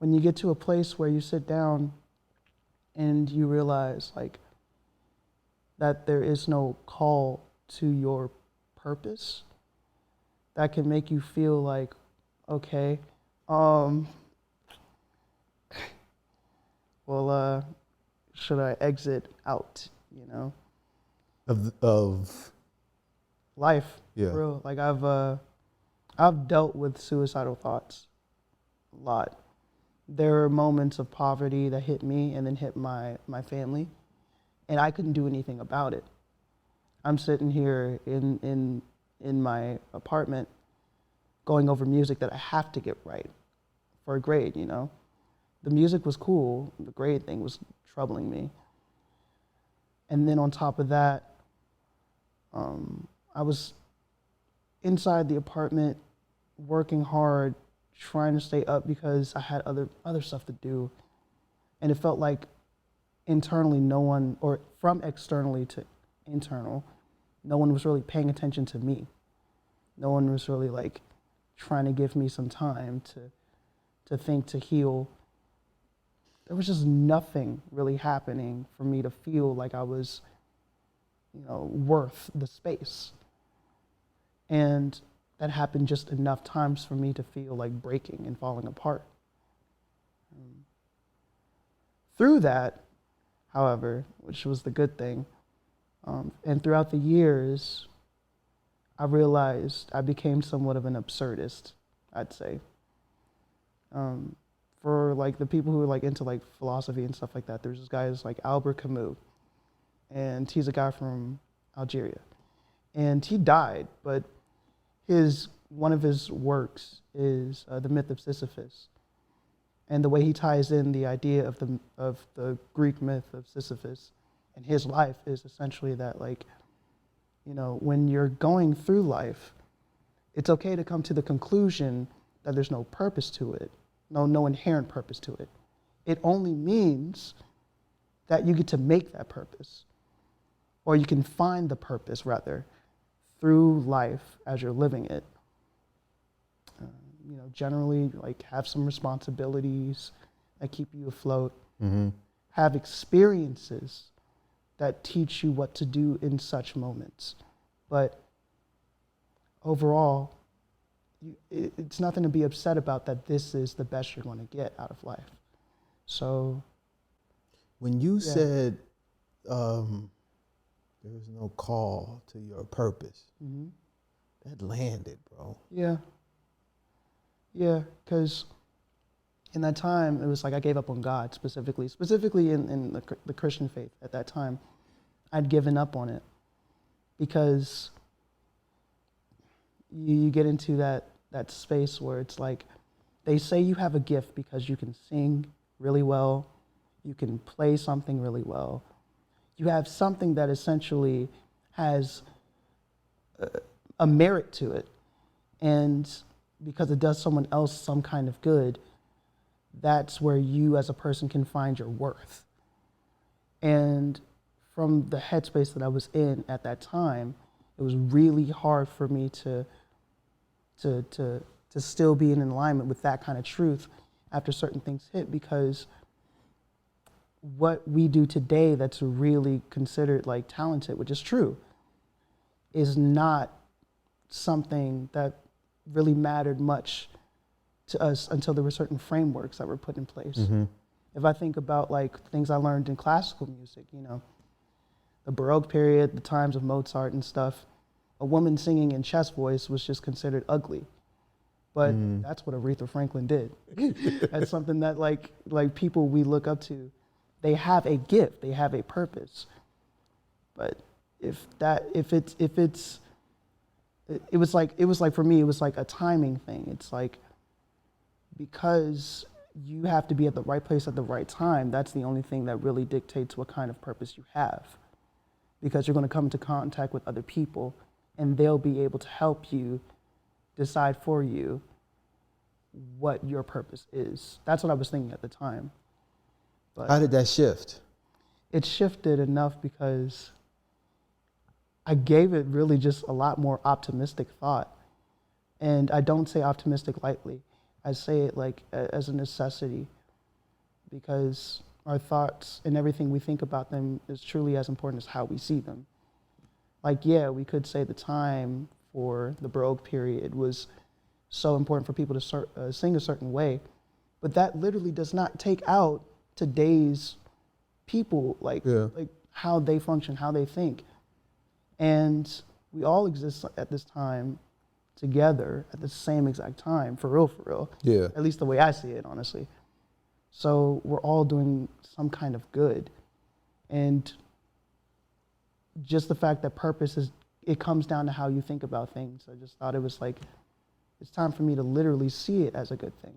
when you get to a place where you sit down and you realize like that there is no call to your purpose, that can make you feel like, okay, well, should I exit out, you know? Of Life, yeah. for real. Like I've dealt with suicidal thoughts a lot. There are moments of poverty that hit me and then hit my family, and I couldn't do anything about it. I'm sitting here in my apartment going over music that I have to get right for a grade, you know? The music was cool, the grade thing was troubling me. And then on top of that, I was inside the apartment working hard, trying to stay up because I had other stuff to do. And it felt like internally no one, or from externally to internal, no one was really paying attention to me. No one was really like trying to give me some time to think, to heal. There was just nothing really happening for me to feel like I was, you know, worth the space. And that happened just enough times for me to feel like breaking and falling apart. Through that, however, which was the good thing, and throughout the years, I realized I became somewhat of an absurdist, I'd say. For like the people who are like into like philosophy and stuff like that, there's this guy who's like Albert Camus, and he's a guy from Algeria, and he died, but one of his works is The Myth of Sisyphus, and the way he ties in the idea of the Greek myth of Sisyphus and his life is essentially that, like, you know, when you're going through life, it's okay to come to the conclusion that there's no purpose to it, no inherent purpose to it. It only means that you get to make that purpose, or you can find the purpose rather through life as you're living it. You know, generally, like, have some responsibilities that keep you afloat. Mm-hmm. Have experiences that teach you what to do in such moments. But overall, it's nothing to be upset about that this is the best you're going to get out of life. So, when you said there was no call to your purpose, mm-hmm. that landed, bro. Yeah, because in that time, it was like I gave up on God specifically in the Christian faith at that time. I'd given up on it because you get into that space where it's like they say you have a gift because you can sing really well, you can play something really well. You have something that essentially has a merit to it. And because it does someone else some kind of good, that's where you as a person can find your worth. And from the headspace that I was in at that time, it was really hard for me to still be in alignment with that kind of truth after certain things hit, because what we do today that's really considered like talented, which is true, is not something that really mattered much to us until there were certain frameworks that were put in place. Mm-hmm. If I think about like things I learned in classical music, you know, the Baroque period, the times of Mozart and stuff, a woman singing in chest voice was just considered ugly. But that's what Aretha Franklin did. That's something that like people we look up to, they have a gift, they have a purpose. But it was like for me, it was like a timing thing. It's like, because you have to be at the right place at the right time, that's the only thing that really dictates what kind of purpose you have. Because you're going to come into contact with other people, and they'll be able to help you decide for you what your purpose is. That's what I was thinking at the time. But how did that shift? It shifted enough because I gave it really just a lot more optimistic thought. And I don't say optimistic lightly. I say it like as a necessity, because our thoughts and everything we think about them is truly as important as how we see them. Like, yeah, we could say the time for the Baroque period was so important for people to sing a certain way, but that literally does not take out today's people, like how they function, how they think. And we all exist at this time together at the same exact time, for real. Yeah. At least the way I see it, honestly. So we're all doing some kind of good. And just the fact that purpose is, it comes down to how you think about things. I just thought it was like, it's time for me to literally see it as a good thing.